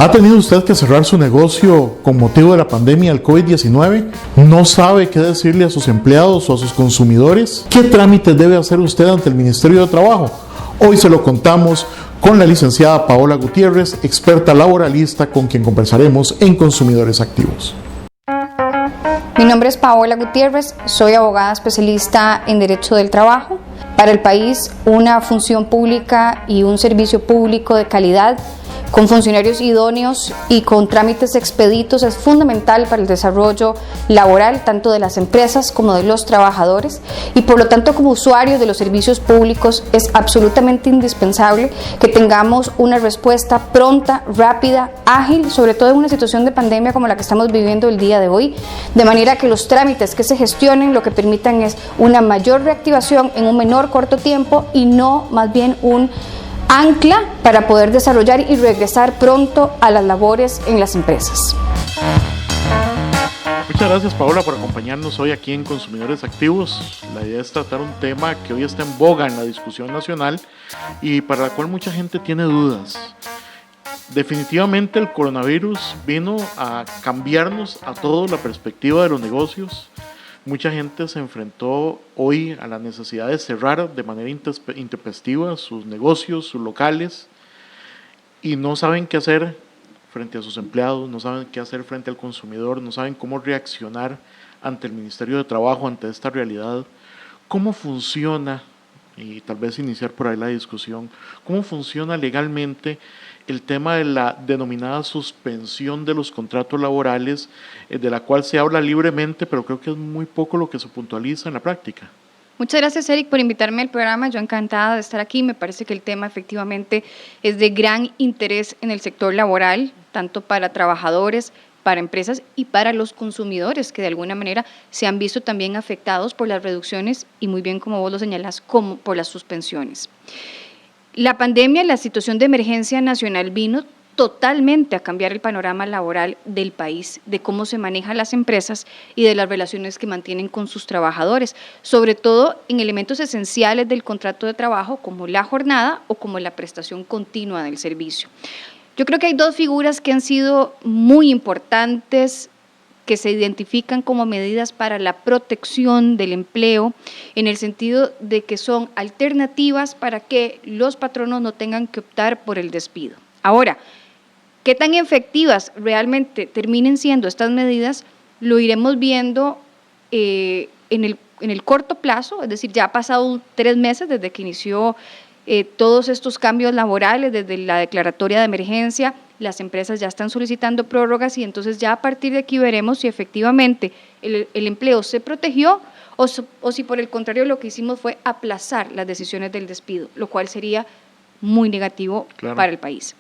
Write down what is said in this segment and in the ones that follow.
¿Ha tenido usted que cerrar su negocio con motivo de la pandemia del COVID-19? ¿No sabe qué decirle a sus empleados o a sus consumidores? ¿Qué trámites debe hacer usted ante el Ministerio de Trabajo? Hoy se lo contamos con la licenciada Paola Gutiérrez, experta laboralista, con quien conversaremos en Consumidores Activos. Mi nombre es Paola Gutiérrez, soy abogada especialista en Derecho del Trabajo. Para el país, una función pública y un servicio público de calidad, con funcionarios idóneos y con trámites expeditos, es fundamental para el desarrollo laboral tanto de las empresas como de los trabajadores, y por lo tanto como usuarios de los servicios públicos es absolutamente indispensable que tengamos una respuesta pronta, rápida, ágil, sobre todo en una situación de pandemia como la que estamos viviendo el día de hoy, de manera que los trámites que se gestionen lo que permitan es una mayor reactivación en un menor corto tiempo y no más bien un ancla para poder desarrollar y regresar pronto a las labores en las empresas. Muchas gracias, Paola, por acompañarnos hoy aquí en Consumidores Activos. La idea es tratar un tema que hoy está en boga en la discusión nacional y para la cual mucha gente tiene dudas. Definitivamente el coronavirus vino a cambiarnos a todos la perspectiva de los negocios. Mucha gente se enfrentó hoy a la necesidad de cerrar de manera intempestiva sus negocios, sus locales, y no saben qué hacer frente a sus empleados, no saben qué hacer frente al consumidor, no saben cómo reaccionar ante el Ministerio de Trabajo, ante esta realidad. ¿Cómo funciona, y tal vez iniciar por ahí la discusión, cómo funciona legalmente el tema de la denominada suspensión de los contratos laborales, de la cual se habla libremente, pero creo que es muy poco lo que se puntualiza en la práctica? Muchas gracias, Eric, por invitarme al programa. Yo encantada de estar aquí. Me parece que el tema efectivamente es de gran interés en el sector laboral, tanto para trabajadores, para empresas y para los consumidores, que de alguna manera se han visto también afectados por las reducciones y, muy bien como vos lo señalás, como por las suspensiones. La pandemia, la situación de emergencia nacional vino totalmente a cambiar el panorama laboral del país, de cómo se manejan las empresas y de las relaciones que mantienen con sus trabajadores, sobre todo en elementos esenciales del contrato de trabajo como la jornada o como la prestación continua del servicio. Yo creo que hay dos figuras que han sido muy importantes, que se identifican como medidas para la protección del empleo, en el sentido de que son alternativas para que los patronos no tengan que optar por el despido. Ahora, ¿qué tan efectivas realmente terminen siendo estas medidas? Lo iremos viendo en el corto plazo, es decir, ya ha pasado 3 meses desde que inició todos estos cambios laborales, desde la declaratoria de emergencia. Las empresas ya están solicitando prórrogas y entonces ya a partir de aquí veremos si efectivamente el empleo se protegió o si por el contrario lo que hicimos fue aplazar las decisiones del despido, lo cual sería muy negativo para el país.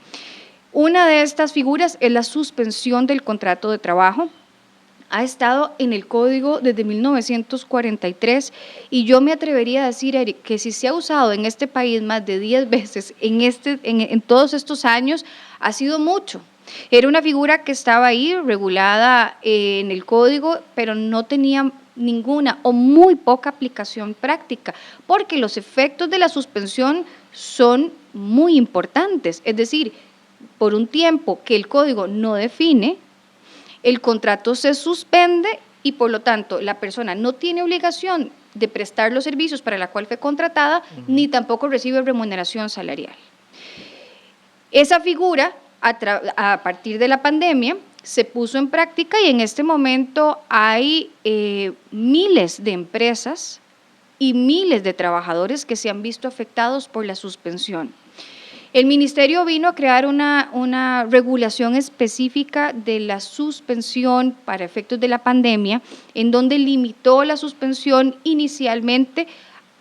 Una de estas figuras es la suspensión del contrato de trabajo. Ha estado en el código desde 1943 y yo me atrevería a decir, Eric, que si se ha usado en este país más de 10 veces en todos estos años, ha sido mucho. Era una figura que estaba ahí regulada en el código, pero no tenía ninguna o muy poca aplicación práctica, porque los efectos de la suspensión son muy importantes, es decir, por un tiempo que el código no define, el contrato se suspende y por lo tanto la persona no tiene obligación de prestar los servicios para la cual fue contratada, ni tampoco recibe remuneración salarial. Esa figura, a partir de la pandemia, se puso en práctica y en este momento hay miles de empresas y miles de trabajadores que se han visto afectados por la suspensión. El Ministerio vino a crear una regulación específica de la suspensión para efectos de la pandemia, en donde limitó la suspensión inicialmente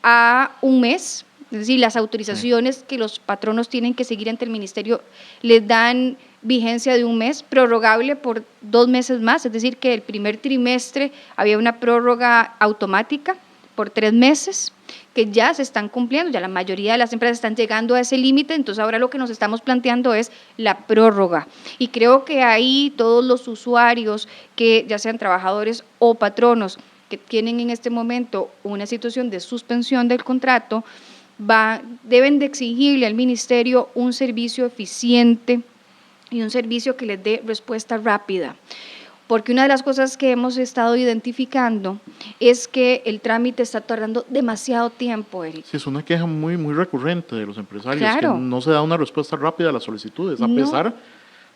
a 1 mes, es decir, las autorizaciones que los patronos tienen que seguir ante el Ministerio les dan vigencia de 1 mes, prorrogable por 2 meses más, es decir, que el primer trimestre había una prórroga automática por 3 meses, que ya se están cumpliendo, ya la mayoría de las empresas están llegando a ese límite, entonces ahora lo que nos estamos planteando es la prórroga. Y creo que ahí todos los usuarios, que ya sean trabajadores o patronos, que tienen en este momento una situación de suspensión del contrato, deben de exigirle al Ministerio un servicio eficiente, y un servicio que les dé respuesta rápida. Porque una de las cosas que hemos estado identificando es que el trámite está tardando demasiado tiempo, Eric. Sí, es una queja muy, muy recurrente de los empresarios, Claro. que no se da una respuesta rápida a las solicitudes, a No. pesar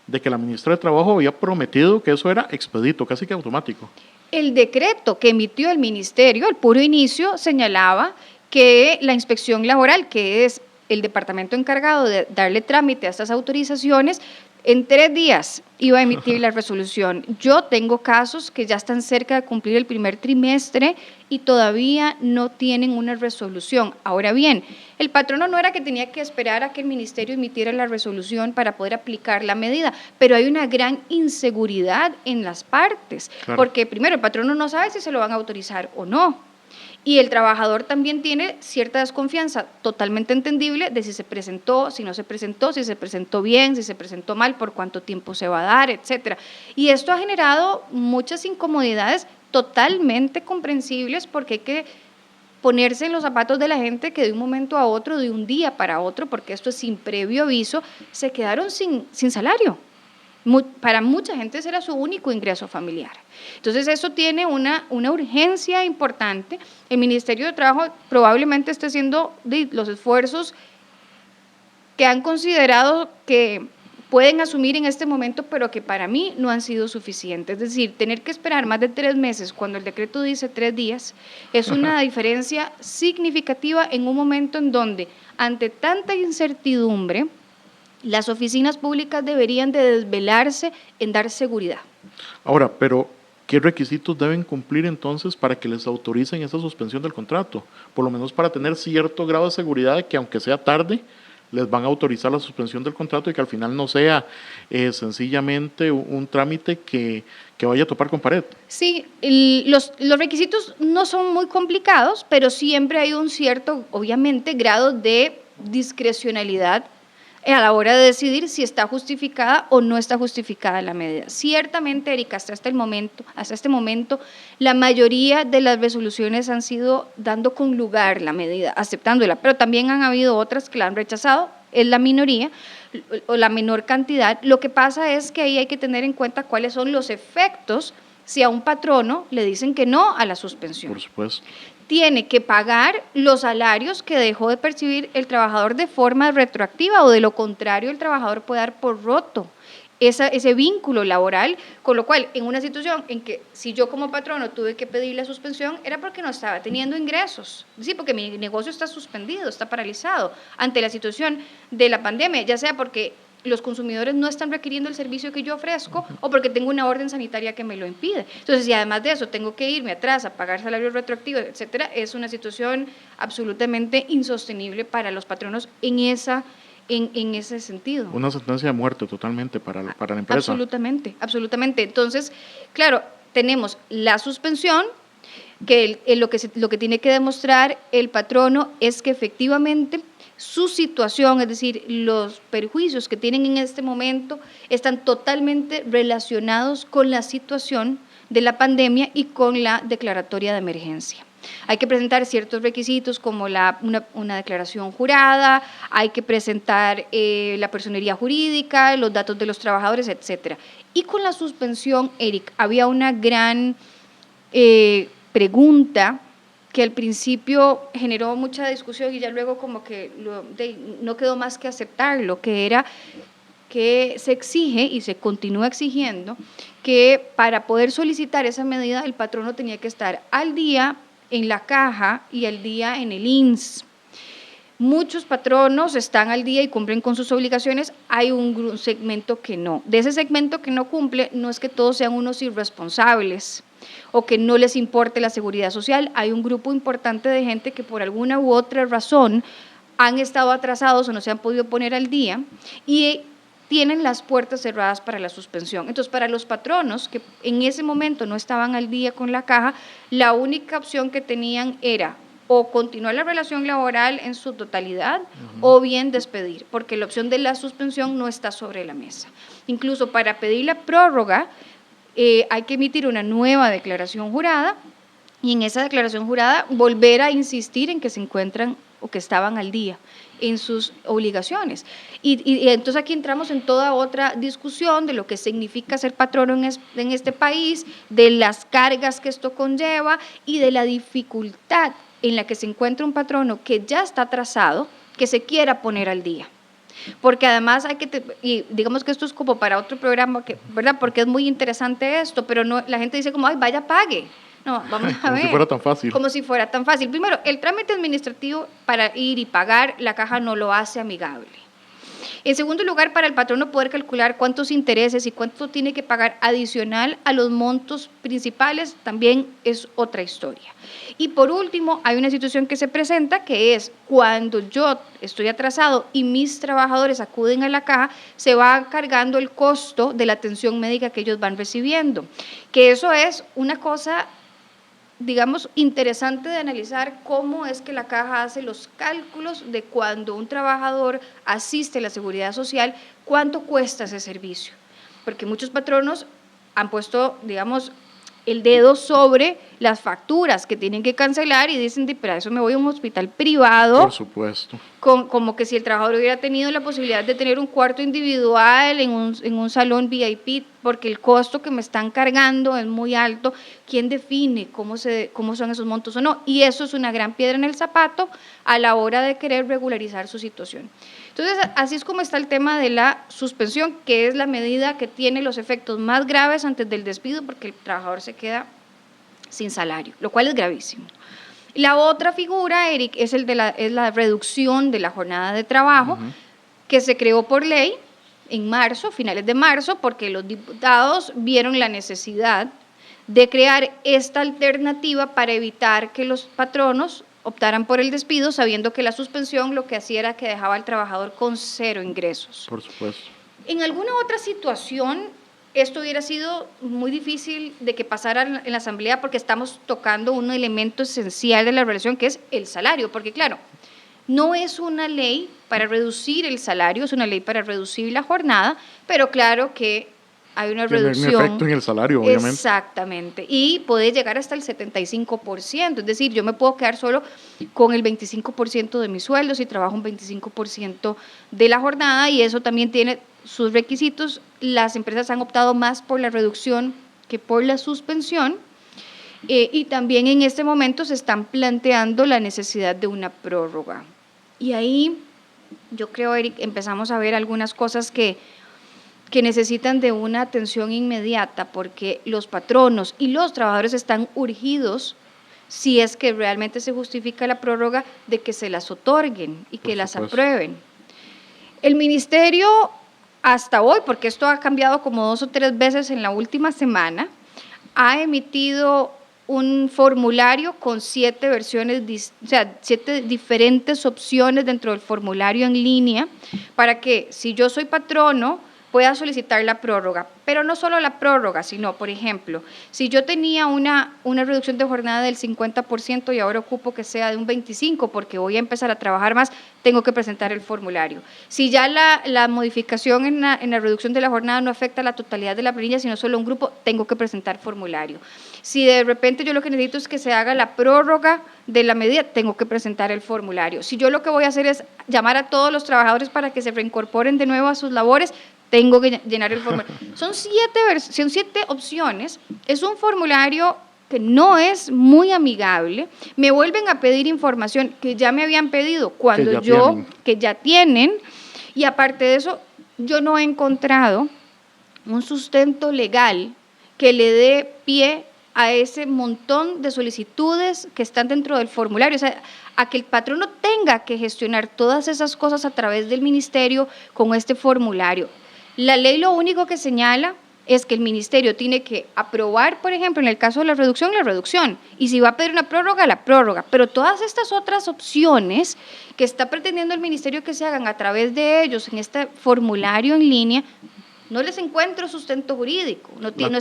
de que la ministra de Trabajo había prometido que eso era expedito, casi que automático. El decreto que emitió el ministerio al puro inicio señalaba que la inspección laboral, que es el departamento encargado de darle trámite a estas autorizaciones, en 3 días iba a emitir la resolución. Yo tengo casos que ya están cerca de cumplir el primer trimestre y todavía no tienen una resolución. Ahora bien, el patrono no era que tenía que esperar a que el ministerio emitiera la resolución para poder aplicar la medida, pero hay una gran inseguridad en las partes, Claro. porque primero el patrono no sabe si se lo van a autorizar o no. Y el trabajador también tiene cierta desconfianza, totalmente entendible, de si se presentó, si no se presentó, si se presentó bien, si se presentó mal, por cuánto tiempo se va a dar, etcétera. Y esto ha generado muchas incomodidades totalmente comprensibles, porque hay que ponerse en los zapatos de la gente que de un momento a otro, de un día para otro, porque esto es sin previo aviso, se quedaron sin salario. Para mucha gente ese era su único ingreso familiar. Entonces eso tiene una urgencia importante. El Ministerio de Trabajo probablemente esté haciendo los esfuerzos que han considerado que pueden asumir en este momento, pero que para mí no han sido suficientes. Es decir, tener que esperar más de 3 meses cuando el decreto dice 3 días es una diferencia significativa en un momento en donde, ante tanta incertidumbre, las oficinas públicas deberían de desvelarse en dar seguridad. Ahora, pero ¿qué requisitos deben cumplir entonces para que les autoricen esa suspensión del contrato? Por lo menos para tener cierto grado de seguridad de que aunque sea tarde, les van a autorizar la suspensión del contrato y que al final no sea sencillamente un trámite que vaya a topar con pared. Sí, los requisitos no son muy complicados, pero siempre hay un cierto, obviamente, grado de discrecionalidad a la hora de decidir si está justificada o no está justificada la medida. Ciertamente, Erika, hasta este momento, la mayoría de las resoluciones han sido dando con lugar la medida, aceptándola, pero también han habido otras que la han rechazado, es la minoría o la menor cantidad. Lo que pasa es que ahí hay que tener en cuenta cuáles son los efectos si a un patrono le dicen que no a la suspensión. Por supuesto. Tiene que pagar los salarios que dejó de percibir el trabajador de forma retroactiva, o de lo contrario el trabajador puede dar por roto ese vínculo laboral, con lo cual en una situación en que si yo como patrono tuve que pedir la suspensión era porque no estaba teniendo ingresos, sí, porque mi negocio está suspendido, está paralizado ante la situación de la pandemia, ya sea porque los consumidores no están requiriendo el servicio que yo ofrezco o porque tengo una orden sanitaria que me lo impide. Entonces, si además de eso tengo que irme atrás a pagar salarios retroactivos, etcétera, es una situación absolutamente insostenible para los patronos en ese sentido. Una sentencia de muerte totalmente para la empresa. Absolutamente, absolutamente. Entonces, claro, tenemos la suspensión, que lo que tiene que demostrar el patrono es que efectivamente su situación, es decir, los perjuicios que tienen en este momento, están totalmente relacionados con la situación de la pandemia y con la declaratoria de emergencia. Hay que presentar ciertos requisitos como una declaración jurada, hay que presentar la personería jurídica, los datos de los trabajadores, etcétera. Y con la suspensión, Eric, había una gran pregunta que al principio generó mucha discusión y ya luego como que no quedó más que aceptarlo, que era que se exige y se continúa exigiendo que para poder solicitar esa medida el patrono tenía que estar al día en la caja y al día en el INSS. Muchos patronos están al día y cumplen con sus obligaciones, hay un segmento que no. De ese segmento que no cumple, no es que todos sean unos irresponsables o que no les importe la seguridad social, hay un grupo importante de gente que por alguna u otra razón han estado atrasados o no se han podido poner al día y tienen las puertas cerradas para la suspensión. Entonces, para los patronos que en ese momento no estaban al día con la caja, la única opción que tenían era o continuar la relación laboral en su totalidad o bien despedir, porque la opción de la suspensión no está sobre la mesa. Incluso para pedir la prórroga hay que emitir una nueva declaración jurada y en esa declaración jurada volver a insistir en que se encuentran o que estaban al día en sus obligaciones. Y entonces aquí entramos en toda otra discusión de lo que significa ser patrono en este país, de las cargas que esto conlleva y de la dificultad en la que se encuentra un patrono que ya está atrasado, que se quiera poner al día. Porque además hay que, y digamos que esto es como para otro programa, ¿verdad? Porque es muy interesante esto, pero no, la gente dice como, ay, vaya, pague. No, vamos a ver. Como si fuera tan fácil. Como si fuera tan fácil. Primero, el trámite administrativo para ir y pagar, la caja no lo hace amigable. En segundo lugar, para el patrono poder calcular cuántos intereses y cuánto tiene que pagar adicional a los montos principales también es otra historia. Y por último, hay una situación que se presenta que es cuando yo estoy atrasado y mis trabajadores acuden a la caja, se va cargando el costo de la atención médica que ellos van recibiendo. Que eso es una cosa, digamos, interesante de analizar cómo es que la caja hace los cálculos de cuando un trabajador asiste a la seguridad social, cuánto cuesta ese servicio. Porque muchos patronos han puesto, digamos, el dedo sobre las facturas que tienen que cancelar y dicen, pero eso me voy a un hospital privado. Por supuesto. Como que si el trabajador hubiera tenido la posibilidad de tener un cuarto individual en un salón VIP, porque el costo que me están cargando es muy alto. ¿Quién define cómo son esos montos o no? Y eso es una gran piedra en el zapato a la hora de querer regularizar su situación. Entonces, así es como está el tema de la suspensión, que es la medida que tiene los efectos más graves antes del despido, porque el trabajador se queda sin salario, lo cual es gravísimo. La otra figura, Eric, es la reducción de la jornada de trabajo, que se creó por ley en marzo, finales de marzo, porque los diputados vieron la necesidad de crear esta alternativa para evitar que los patronos optaran por el despido, sabiendo que la suspensión lo que hacía era que dejaba al trabajador con cero ingresos. Por supuesto. En alguna otra situación, esto hubiera sido muy difícil de que pasara en la Asamblea porque estamos tocando un elemento esencial de la relación que es el salario, porque claro, no es una ley para reducir el salario, es una ley para reducir la jornada, pero claro que hay una reducción. Tiene un efecto en el salario, obviamente. Exactamente, y puede llegar hasta el 75%, es decir, yo me puedo quedar solo con el 25% de mi sueldo si trabajo un 25% de la jornada, y eso también tiene sus requisitos. Las empresas han optado más por la reducción que por la suspensión, y también en este momento se están planteando la necesidad de una prórroga. Y ahí yo creo, Eric, empezamos a ver algunas cosas que necesitan de una atención inmediata, porque los patronos y los trabajadores están urgidos, si es que realmente se justifica la prórroga, de que se las otorguen y que las aprueben. El ministerio hasta hoy, porque esto ha cambiado como 2 o 3 veces en la última semana, ha emitido un formulario con 7 versiones, o sea, 7 diferentes opciones dentro del formulario en línea, para que si yo soy patrono pueda solicitar la prórroga, pero no solo la prórroga, sino, por ejemplo, si yo tenía una reducción de jornada del 50% y ahora ocupo que sea de un 25% porque voy a empezar a trabajar más, tengo que presentar el formulario. Si ya la modificación en la reducción de la jornada no afecta a la totalidad de la planilla, sino solo a un grupo, tengo que presentar formulario. Si de repente yo lo que necesito es que se haga la prórroga de la medida, tengo que presentar el formulario. Si yo lo que voy a hacer es llamar a todos los trabajadores para que se reincorporen de nuevo a sus labores, tengo que llenar el formulario. Son 7 opciones, es un formulario que no es muy amigable. Me vuelven a pedir información que ya me habían pedido cuando que ya tienen, y aparte de eso, yo no he encontrado un sustento legal que le dé pie a ese montón de solicitudes que están dentro del formulario, o sea, a que el patrono tenga que gestionar todas esas cosas a través del ministerio con este formulario. La ley lo único que señala es que el ministerio tiene que aprobar, por ejemplo, en el caso de la reducción, y si va a pedir una prórroga, la prórroga, pero todas estas otras opciones que está pretendiendo el ministerio que se hagan a través de ellos en este formulario en línea, no les encuentro sustento jurídico.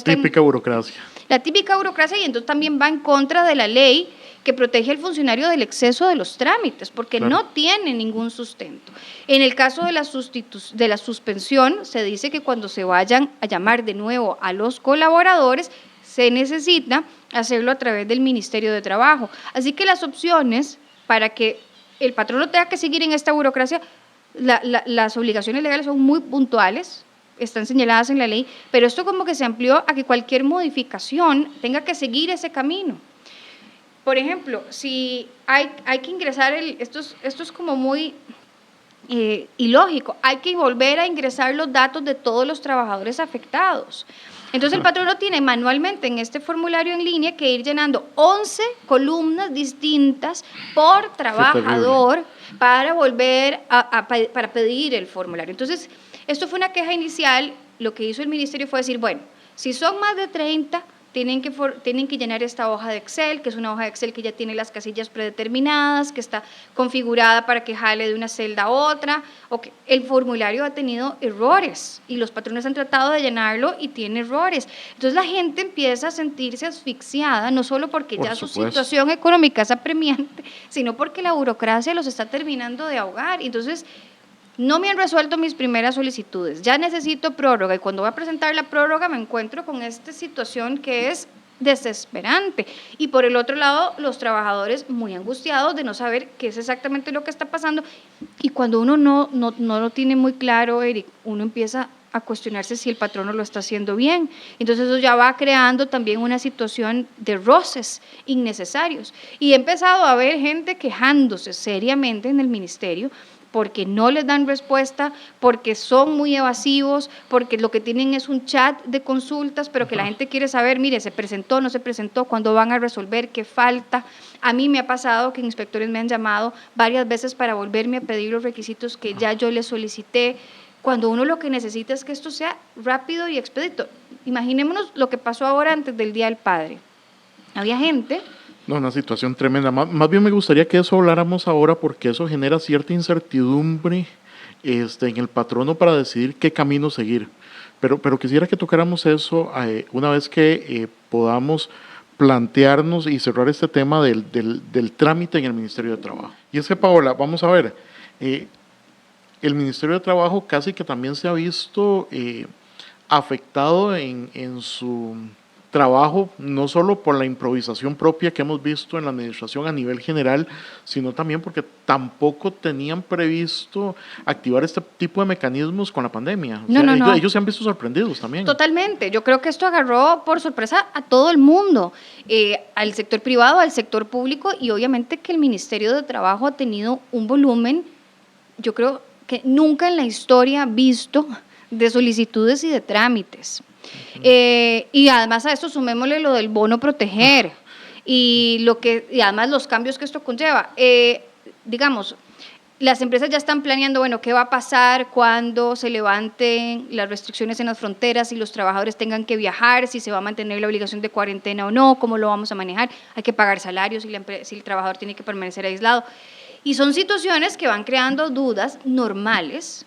Típica burocracia. La típica burocracia, y entonces también va en contra de la ley que protege al funcionario del exceso de los trámites, porque no tiene ningún sustento. En el caso de la suspensión, se dice que cuando se vayan a llamar de nuevo a los colaboradores, se necesita hacerlo a través del Ministerio de Trabajo. Así que las opciones para que el patrono tenga que seguir en esta burocracia, las obligaciones legales son muy puntuales, están señaladas en la ley, pero esto como que se amplió a que cualquier modificación tenga que seguir ese camino. Por ejemplo, si hay que ingresar, esto es como muy ilógico, hay que volver a ingresar los datos de todos los trabajadores afectados. Entonces el patrono tiene manualmente en este formulario en línea que ir llenando 11 columnas distintas por trabajador para volver para pedir el formulario. Entonces, esto fue una queja inicial. Lo que hizo el ministerio fue decir, bueno, si son más de 30, tienen que llenar esta hoja de Excel, que es una hoja de Excel que ya tiene las casillas predeterminadas, que está configurada para que jale de una celda a otra. Okay. El formulario ha tenido errores y los patrones han tratado de llenarlo y tiene errores. Entonces la gente empieza a sentirse asfixiada, no solo porque ya su situación económica es apremiante, sino porque la burocracia los está terminando de ahogar. Entonces, no me han resuelto mis primeras solicitudes, ya necesito prórroga y cuando voy a presentar la prórroga me encuentro con esta situación que es desesperante. Y por el otro lado, los trabajadores muy angustiados de no saber qué es exactamente lo que está pasando. Y cuando uno no lo tiene muy claro, Eric, uno empieza a cuestionarse si el patrono lo está haciendo bien. Entonces eso ya va creando también una situación de roces innecesarios. Y he empezado a ver gente quejándose seriamente en el ministerio porque no les dan respuesta, porque son muy evasivos, porque lo que tienen es un chat de consultas, pero que la gente quiere saber, mire, se presentó, no se presentó, cuándo van a resolver, qué falta. A mí me ha pasado que inspectores me han llamado varias veces para volverme a pedir los requisitos que ya yo les solicité, cuando uno lo que necesita es que esto sea rápido y expedito. Imaginémonos lo que pasó ahora antes del Día del Padre. Había gente... No, una situación tremenda. Más bien me gustaría que eso habláramos ahora porque eso genera cierta incertidumbre en el patrono para decidir qué camino seguir. Pero quisiera que tocáramos eso una vez que podamos plantearnos y cerrar este tema del trámite en el Ministerio de Trabajo. Y es que, Paola, vamos a ver, el Ministerio de Trabajo casi que también se ha visto afectado en su trabajo, no solo por la improvisación propia que hemos visto en la administración a nivel general, sino también porque tampoco tenían previsto activar este tipo de mecanismos con la pandemia. No. Ellos se han visto sorprendidos también. Totalmente. Yo creo que esto agarró por sorpresa a todo el mundo, al sector privado, al sector público, y obviamente que el Ministerio de Trabajo ha tenido un volumen, yo creo que nunca en la historia visto, de solicitudes y de trámites. Y además a esto sumémosle lo del bono proteger y además los cambios que esto conlleva. Digamos, las empresas ya están planeando, bueno, qué va a pasar cuando se levanten las restricciones en las fronteras, si los trabajadores tengan que viajar, si se va a mantener la obligación de cuarentena o no, cómo lo vamos a manejar, hay que pagar salarios si el trabajador tiene que permanecer aislado. Y son situaciones que van creando dudas normales,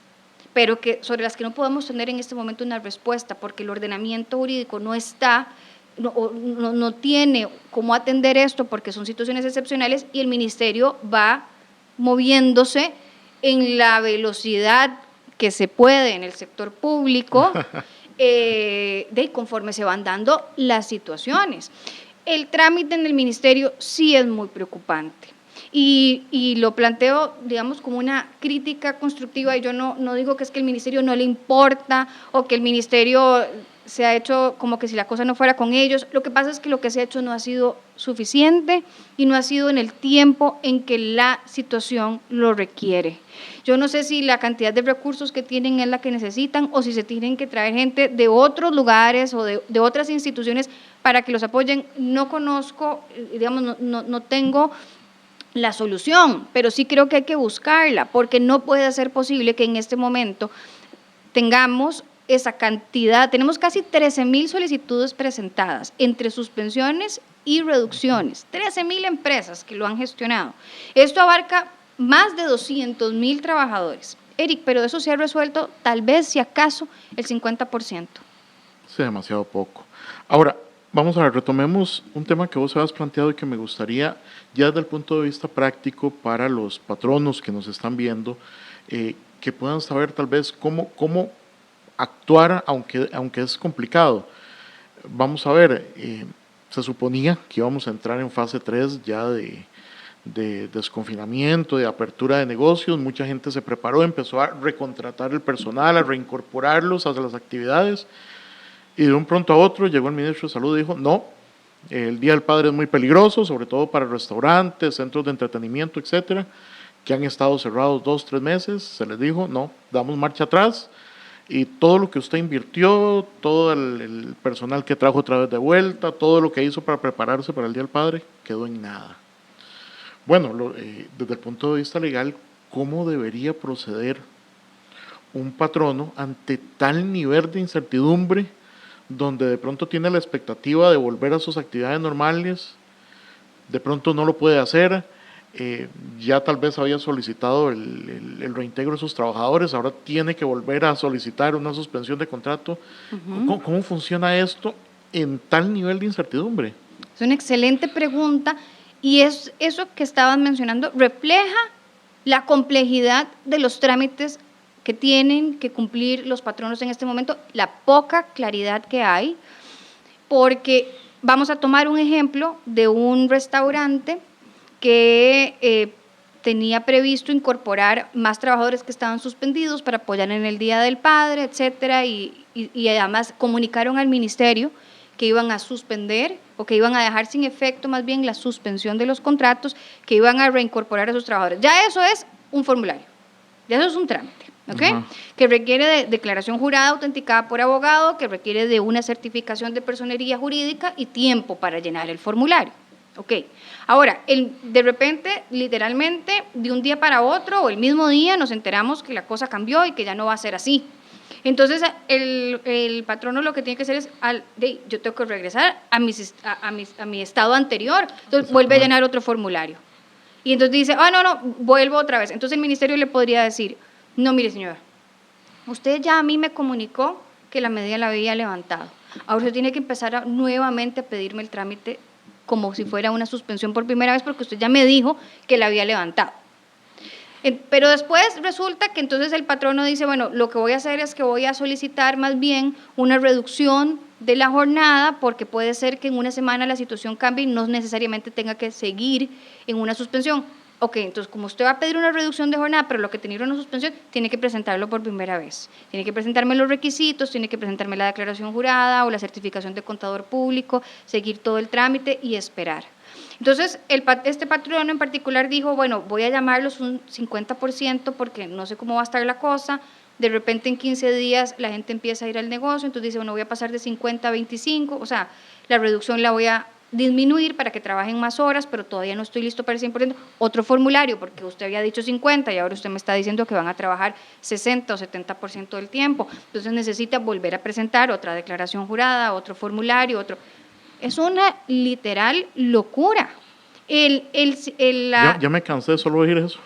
pero sobre las que no podemos tener en este momento una respuesta, porque el ordenamiento jurídico no tiene cómo atender esto, porque son situaciones excepcionales, y el ministerio va moviéndose en la velocidad que se puede en el sector público, conforme se van dando las situaciones. El trámite en el ministerio sí es muy preocupante. Y lo planteo, digamos, como una crítica constructiva, y yo no digo que es que el ministerio no le importa o que el ministerio se ha hecho como que si la cosa no fuera con ellos. Lo que pasa es que lo que se ha hecho no ha sido suficiente y no ha sido en el tiempo en que la situación lo requiere. Yo no sé si la cantidad de recursos que tienen es la que necesitan o si se tienen que traer gente de otros lugares o de otras instituciones para que los apoyen. No conozco, digamos, no tengo la solución, pero sí creo que hay que buscarla, porque no puede ser posible que en este momento tengamos esa cantidad, tenemos casi 13,000 solicitudes presentadas entre suspensiones y reducciones, 13,000 empresas que lo han gestionado. Esto abarca más de 200,000 trabajadores. Eric, pero eso se ha resuelto tal vez, si acaso, el 50%. Sí, demasiado poco. Ahora, vamos a ver, retomemos un tema que vos habías planteado y que me gustaría, ya desde el punto de vista práctico, para los patronos que nos están viendo, que puedan saber tal vez cómo actuar, aunque es complicado. Vamos a ver, se suponía que íbamos a entrar en fase 3 ya de de desconfinamiento, de apertura de negocios, mucha gente se preparó, empezó a recontratar el personal, a reincorporarlos a las actividades, y de un pronto a otro llegó el ministro de Salud y dijo, no, el Día del Padre es muy peligroso, sobre todo para restaurantes, centros de entretenimiento, etcétera, que han estado cerrados 2-3 meses. Se les dijo, no, damos marcha atrás, y todo lo que usted invirtió, todo el personal que trajo otra vez de vuelta, todo lo que hizo para prepararse para el Día del Padre, quedó en nada. Bueno, desde el punto de vista legal, ¿cómo debería proceder un patrono ante tal nivel de incertidumbre, donde de pronto tiene la expectativa de volver a sus actividades normales, de pronto no lo puede hacer, ya tal vez había solicitado el reintegro de sus trabajadores, ahora tiene que volver a solicitar una suspensión de contrato? ¿Cómo funciona esto en tal nivel de incertidumbre? Es una excelente pregunta, y es eso que estaban mencionando, refleja la complejidad de los trámites que tienen que cumplir los patronos en este momento, la poca claridad que hay, porque vamos a tomar un ejemplo de un restaurante que tenía previsto incorporar más trabajadores que estaban suspendidos para apoyar en el Día del Padre, etcétera, y además comunicaron al ministerio que iban a suspender o que iban a dejar sin efecto más bien la suspensión de los contratos, que iban a reincorporar a sus trabajadores. Ya eso es un formulario, ya eso es un trámite, ¿ok? Que requiere de declaración jurada autenticada por abogado, que requiere de una certificación de personería jurídica y tiempo para llenar el formulario. Ok, ahora, de repente, literalmente, de un día para otro o el mismo día nos enteramos que la cosa cambió y que ya no va a ser así. Entonces, el patrono lo que tiene que hacer es, yo tengo que regresar a mi estado anterior, entonces vuelve a llenar otro formulario. Y entonces dice, no, vuelvo otra vez. Entonces el ministerio le podría decir, no, mire señora, usted ya a mí me comunicó que la medida la había levantado. Ahora usted tiene que empezar nuevamente a pedirme el trámite como si fuera una suspensión por primera vez, porque usted ya me dijo que la había levantado. Pero después resulta que entonces el patrono dice, bueno, lo que voy a hacer es que voy a solicitar más bien una reducción de la jornada, porque puede ser que en una semana la situación cambie y no necesariamente tenga que seguir en una suspensión. Ok, entonces como usted va a pedir una reducción de jornada, pero lo que tenía era una suspensión, tiene que presentarlo por primera vez. Tiene que presentarme los requisitos, tiene que presentarme la declaración jurada o la certificación de contador público, seguir todo el trámite y esperar. Entonces, este patrono en particular dijo, bueno, voy a llamarlos un 50% porque no sé cómo va a estar la cosa. De repente en 15 días la gente empieza a ir al negocio, entonces dice, bueno, voy a pasar de 50 a 25, o sea, la reducción la voy a disminuir para que trabajen más horas, pero todavía no estoy listo para el 100%. Otro formulario, porque usted había dicho 50 y ahora usted me está diciendo que van a trabajar 60 o 70% del tiempo. Entonces necesita volver a presentar otra declaración jurada, otro formulario, otro... Es una literal locura. Ya me cansé de solo oír eso.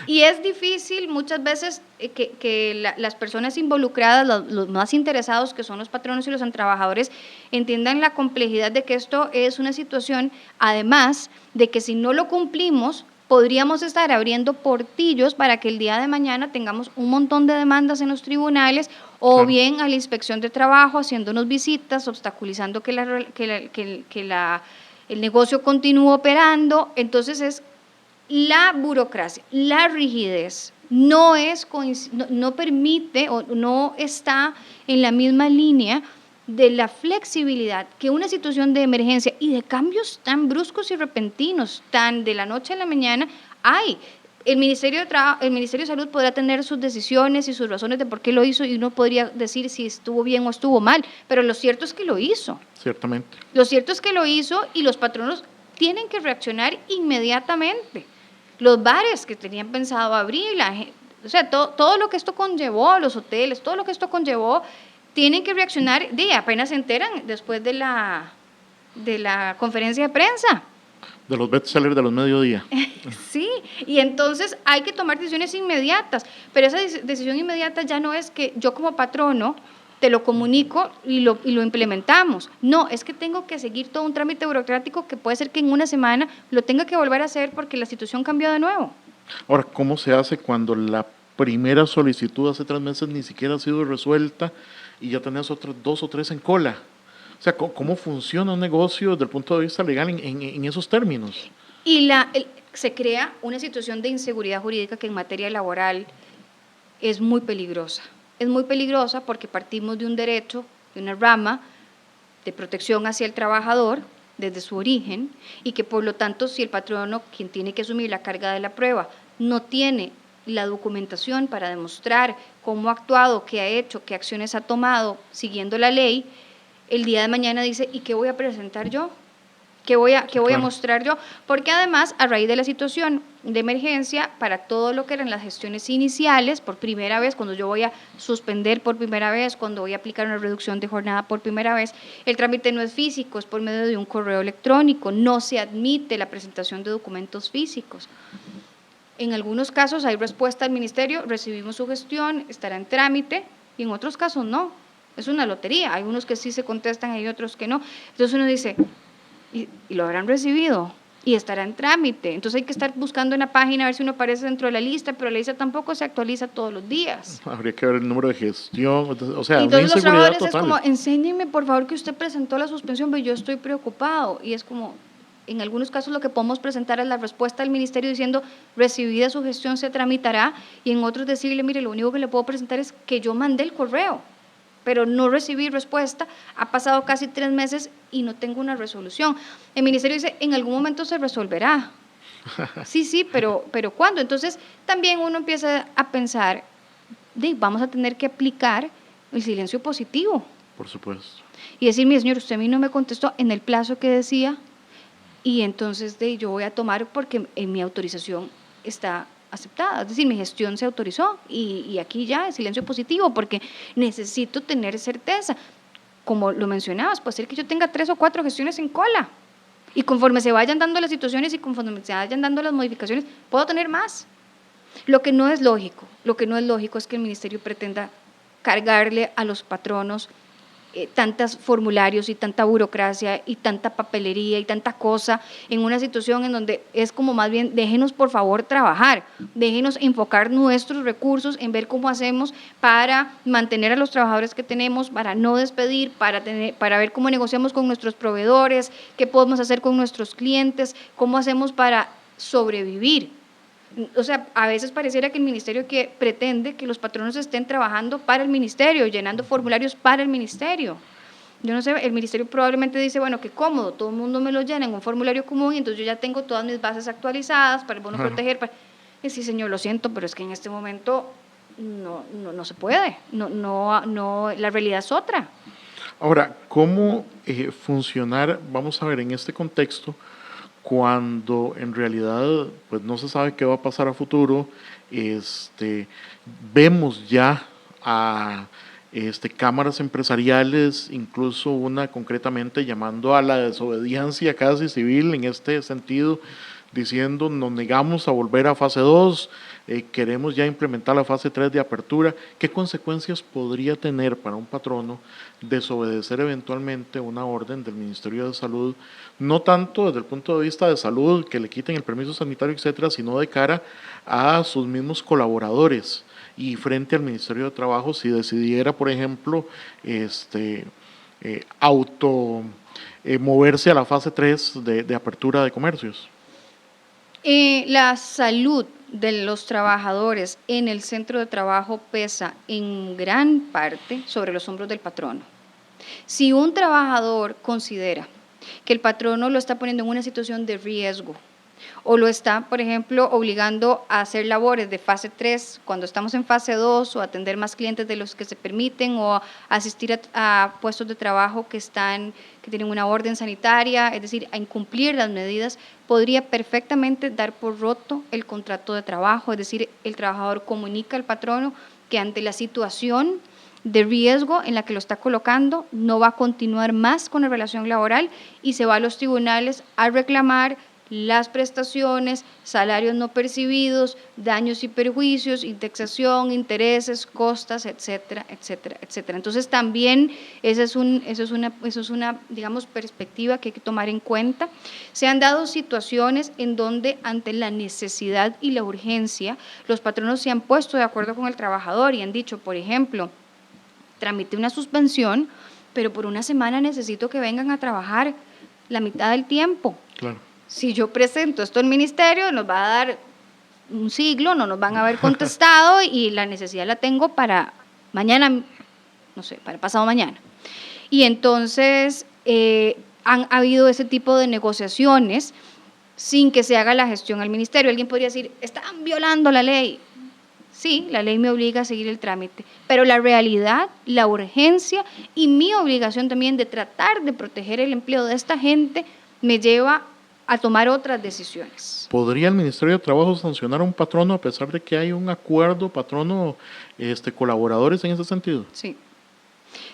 Y es difícil muchas veces que las personas involucradas, los más interesados, que son los patronos y los trabajadores, entiendan la complejidad de que esto es una situación, además de que si no lo cumplimos, podríamos estar abriendo portillos para que el día de mañana tengamos un montón de demandas en los tribunales, o claro, bien a la inspección de trabajo haciéndonos visitas, obstaculizando que el negocio continúe operando. Entonces es la burocracia, la rigidez, no permite o no está en la misma línea de la flexibilidad que una situación de emergencia y de cambios tan bruscos y repentinos, tan de la noche a la mañana, hay. El Ministerio de Salud podrá tener sus decisiones y sus razones de por qué lo hizo, y uno podría decir si estuvo bien o estuvo mal, pero lo cierto es que lo hizo. Ciertamente. Lo cierto es que lo hizo, y los patronos tienen que reaccionar inmediatamente. Los bares que tenían pensado abrir, o sea, todo lo que esto conllevó, los hoteles, todo lo que esto conllevó, tienen que reaccionar, apenas se enteran después de la conferencia de prensa. De los bestsellers de los mediodía. Sí, y entonces hay que tomar decisiones inmediatas, pero esa decisión inmediata ya no es que yo como patrono te lo comunico y lo implementamos. No, es que tengo que seguir todo un trámite burocrático que puede ser que en una semana lo tenga que volver a hacer porque la situación cambió de nuevo. Ahora, ¿cómo se hace cuando la primera solicitud hace 3 meses ni siquiera ha sido resuelta y ya tenés otras 2 o 3 en cola? O sea, ¿cómo funciona un negocio desde el punto de vista legal en esos términos? Y se crea una situación de inseguridad jurídica que en materia laboral es muy peligrosa. Es muy peligrosa porque partimos de un derecho, de una rama de protección hacia el trabajador desde su origen, y que por lo tanto, si el patrono, quien tiene que asumir la carga de la prueba, no tiene la documentación para demostrar cómo ha actuado, qué ha hecho, qué acciones ha tomado siguiendo la ley, el día de mañana dice, ¿y qué voy a presentar yo? ¿Qué voy a mostrar yo? Porque además, a raíz de la situación de emergencia, para todo lo que eran las gestiones iniciales, por primera vez, cuando yo voy a suspender por primera vez, cuando voy a aplicar una reducción de jornada por primera vez, el trámite no es físico, es por medio de un correo electrónico, no se admite la presentación de documentos físicos. En algunos casos hay respuesta al ministerio, recibimos su gestión, estará en trámite, y en otros casos no. Es una lotería, hay unos que sí se contestan, hay otros que no. Entonces uno dice, y lo habrán recibido y estará en trámite. Entonces hay que estar buscando en la página a ver si uno aparece dentro de la lista, pero la lista tampoco se actualiza todos los días. Habría que ver el número de gestión, o sea, Y una entonces los inseguridad trabajadores total. es como, enséñeme por favor que usted presentó la suspensión, pero yo estoy preocupado. Y es como, en algunos casos lo que podemos presentar es la respuesta del ministerio diciendo, recibida su gestión se tramitará, y en otros decirle, mire, lo único que le puedo presentar es que yo mandé el correo, pero no recibí respuesta, ha pasado casi 3 meses y no tengo una resolución. El ministerio dice, en algún momento se resolverá. Sí, pero ¿cuándo? Entonces también uno empieza a pensar, vamos a tener que aplicar el silencio positivo. Por supuesto. Y decir, mi señor, usted a mí no me contestó en el plazo que decía, y entonces yo voy a tomar porque en mi autorización está aceptada, es decir, mi gestión se autorizó y aquí ya es silencio positivo porque necesito tener certeza. Como lo mencionabas, puede ser que yo tenga 3 o 4 gestiones en cola y conforme se vayan dando las situaciones y conforme se vayan dando las modificaciones, puedo tener más. Lo que no es lógico es que el ministerio pretenda cargarle a los patronos tantos formularios y tanta burocracia y tanta papelería y tanta cosa en una situación en donde es como más bien déjenos por favor trabajar, déjenos enfocar nuestros recursos en ver cómo hacemos para mantener a los trabajadores que tenemos, para no despedir, para ver cómo negociamos con nuestros proveedores, qué podemos hacer con nuestros clientes, cómo hacemos para sobrevivir. O sea, a veces pareciera que el ministerio pretende que los patronos estén trabajando para el ministerio, llenando formularios para el ministerio. Yo no sé, el ministerio probablemente dice, bueno, qué cómodo, todo el mundo me lo llena en un formulario común y entonces yo ya tengo todas mis bases actualizadas para el bono proteger. Y sí, señor, lo siento, pero es que en este momento no se puede, la realidad es otra. Ahora, ¿cómo funcionar, vamos a ver, en este contexto, cuando en realidad pues no se sabe qué va a pasar a futuro? Vemos ya a cámaras empresariales, incluso una concretamente llamando a la desobediencia casi civil en este sentido, diciendo nos negamos a volver a fase 2, queremos ya implementar la fase 3 de apertura. ¿Qué consecuencias podría tener para un patrono desobedecer eventualmente una orden del Ministerio de Salud? No tanto desde el punto de vista de salud, que le quiten el permiso sanitario, etcétera, sino de cara a sus mismos colaboradores y frente al Ministerio de Trabajo, si decidiera, por ejemplo, moverse a la fase 3 de apertura de comercios. La salud de los trabajadores en el centro de trabajo pesa en gran parte sobre los hombros del patrono. Si un trabajador considera que el patrono lo está poniendo en una situación de riesgo o lo está, por ejemplo, obligando a hacer labores de fase 3 cuando estamos en fase 2 o atender más clientes de los que se permiten o asistir a puestos de trabajo que tienen una orden sanitaria, es decir, a incumplir las medidas, podría perfectamente dar por roto el contrato de trabajo, es decir, el trabajador comunica al patrono que ante la situación de riesgo en la que lo está colocando no va a continuar más con la relación laboral y se va a los tribunales a reclamar las prestaciones, salarios no percibidos, daños y perjuicios, indexación, intereses, costas, etcétera, etcétera, etcétera. Entonces también esa es una, digamos, perspectiva que hay que tomar en cuenta. Se han dado situaciones en donde ante la necesidad y la urgencia, los patronos se han puesto de acuerdo con el trabajador y han dicho, por ejemplo, tramite una suspensión, pero por una semana necesito que vengan a trabajar la mitad del tiempo. Claro. si yo presento esto al ministerio, nos va a dar un siglo, no nos van a haber contestado y la necesidad la tengo para mañana, no sé, para pasado mañana. Y entonces han habido ese tipo de negociaciones sin que se haga la gestión al ministerio. Alguien podría decir, están violando la ley. Sí, la ley me obliga a seguir el trámite, pero la realidad, la urgencia y mi obligación también de tratar de proteger el empleo de esta gente me lleva a tomar otras decisiones. ¿Podría el Ministerio de Trabajo sancionar a un patrono a pesar de que hay un acuerdo patrono colaboradores en ese sentido? Sí.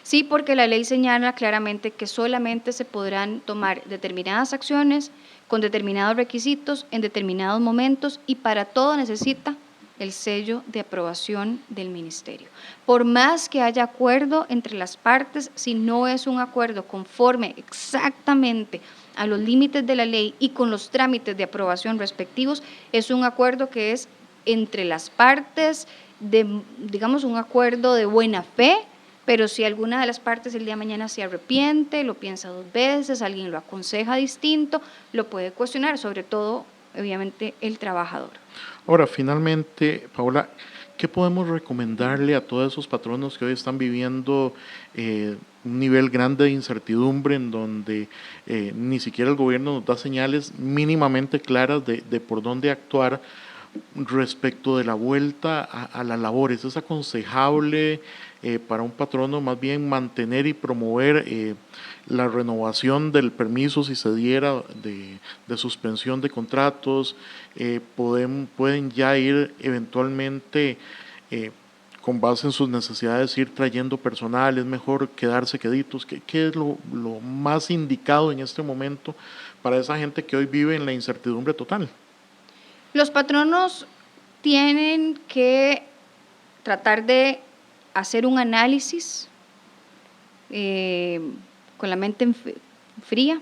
Sí, porque la ley señala claramente que solamente se podrán tomar determinadas acciones con determinados requisitos en determinados momentos y para todo necesita el sello de aprobación del ministerio. Por más que haya acuerdo entre las partes, si no es un acuerdo conforme exactamente a los límites de la ley y con los trámites de aprobación respectivos, es un acuerdo que es entre las partes, digamos un acuerdo de buena fe, pero si alguna de las partes el día de mañana se arrepiente, lo piensa 2 veces, alguien lo aconseja distinto, lo puede cuestionar, sobre todo, obviamente, el trabajador. Ahora, finalmente, Paola, ¿qué podemos recomendarle a todos esos patronos que hoy están viviendo un nivel grande de incertidumbre en donde ni siquiera el gobierno nos da señales mínimamente claras de por dónde actuar respecto de la vuelta a las labores? ¿Es aconsejable para un patrono más bien mantener y promover la renovación del permiso si se diera de suspensión de contratos? Pueden ya ir eventualmente con base en sus necesidades ir trayendo personal? ¿Es mejor quedarse queditos? ¿Qué es lo más indicado en este momento para esa gente que hoy vive en la incertidumbre total? Los patronos tienen que tratar de hacer un análisis con la mente fría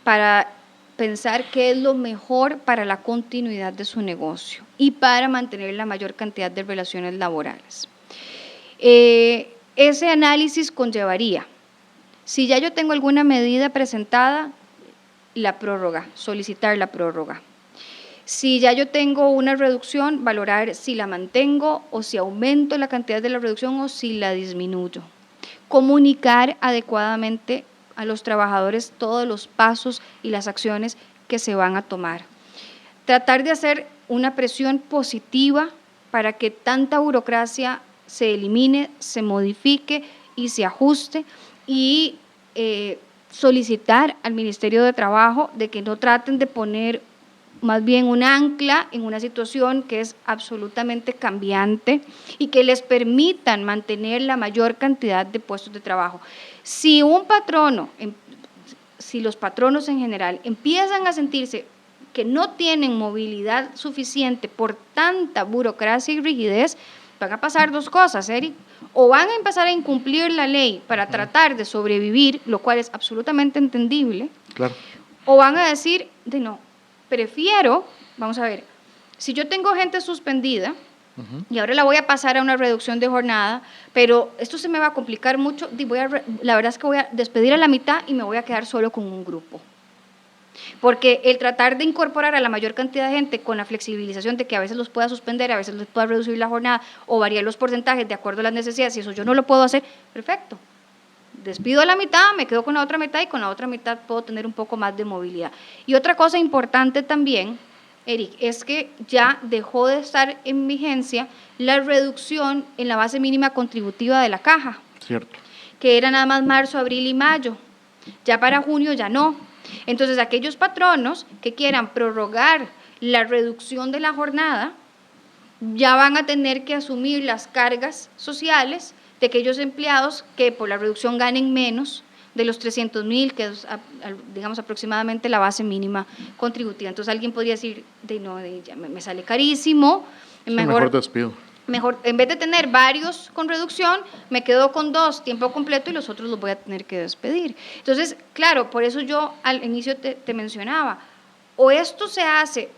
para pensar qué es lo mejor para la continuidad de su negocio y para mantener la mayor cantidad de relaciones laborales. Ese análisis conllevaría, si ya yo tengo alguna medida presentada, la prórroga, solicitar la prórroga. Si ya yo tengo una reducción, valorar si la mantengo o si aumento la cantidad de la reducción o si la disminuyo. Comunicar adecuadamente a los trabajadores todos los pasos y las acciones que se van a tomar. Tratar de hacer una presión positiva para que tanta burocracia se elimine, se modifique y se ajuste y solicitar al Ministerio de Trabajo de que no traten de poner más bien un ancla en una situación que es absolutamente cambiante y que les permitan mantener la mayor cantidad de puestos de trabajo. Si un patrono, si los patronos en general empiezan a sentirse que no tienen movilidad suficiente por tanta burocracia y rigidez, van a pasar 2 cosas, Eric. O van a empezar a incumplir la ley para tratar de sobrevivir, lo cual es absolutamente entendible, claro. O van a decir, no, prefiero, vamos a ver, si yo tengo gente suspendida y ahora la voy a pasar a una reducción de jornada, pero esto se me va a complicar mucho, la verdad es que voy a despedir a la mitad y me voy a quedar solo con un grupo. Porque el tratar de incorporar a la mayor cantidad de gente con la flexibilización de que a veces los pueda suspender, a veces les pueda reducir la jornada o variar los porcentajes de acuerdo a las necesidades, si eso yo no lo puedo hacer, perfecto. Despido a la mitad, me quedo con la otra mitad y con la otra mitad puedo tener un poco más de movilidad. Y otra cosa importante también, Eric, es que ya dejó de estar en vigencia la reducción en la base mínima contributiva de la caja. Cierto. Que era nada más marzo, abril y mayo. Ya para junio ya no. Entonces, aquellos patronos que quieran prorrogar la reducción de la jornada ya van a tener que asumir las cargas sociales de aquellos empleados que por la reducción ganen menos de los 300,000, que es, digamos, aproximadamente la base mínima contributiva. Entonces, alguien podría decir, ya me sale carísimo, mejor despido. Mejor, en vez de tener varios con reducción, me quedo con 2 tiempo completo y los otros los voy a tener que despedir. Entonces, claro, por eso yo al inicio te mencionaba, o esto se hace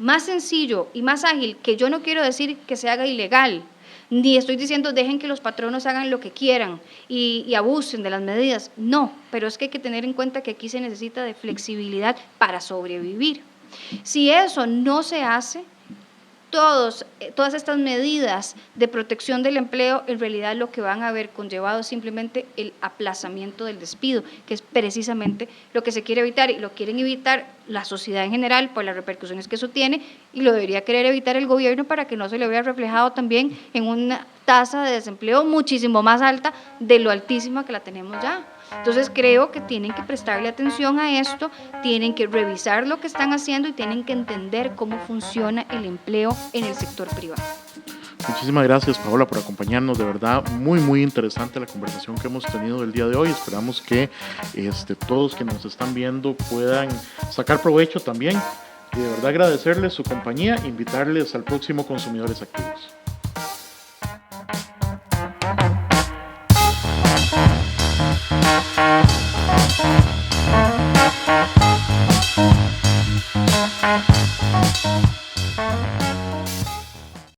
más sencillo y más ágil, que yo no quiero decir que se haga ilegal, Ni estoy diciendo dejen que los patronos hagan lo que quieran y abusen de las medidas, no, pero es que hay que tener en cuenta que aquí se necesita de flexibilidad para sobrevivir. Si eso no se hace, todas estas medidas de protección del empleo en realidad lo que van a haber conllevado es simplemente el aplazamiento del despido, que es precisamente lo que se quiere evitar y lo quieren evitar la sociedad en general por las repercusiones que eso tiene y lo debería querer evitar el gobierno para que no se le vea reflejado también en una tasa de desempleo muchísimo más alta de lo altísima que la tenemos ya. Entonces creo que tienen que prestarle atención a esto, tienen que revisar lo que están haciendo y tienen que entender cómo funciona el empleo en el sector privado. Muchísimas gracias, Paola, por acompañarnos. De verdad, muy interesante la conversación que hemos tenido el día de hoy. Esperamos que todos que nos están viendo puedan sacar provecho también. Y de verdad agradecerles su compañía e invitarles al próximo Consumidores Activos.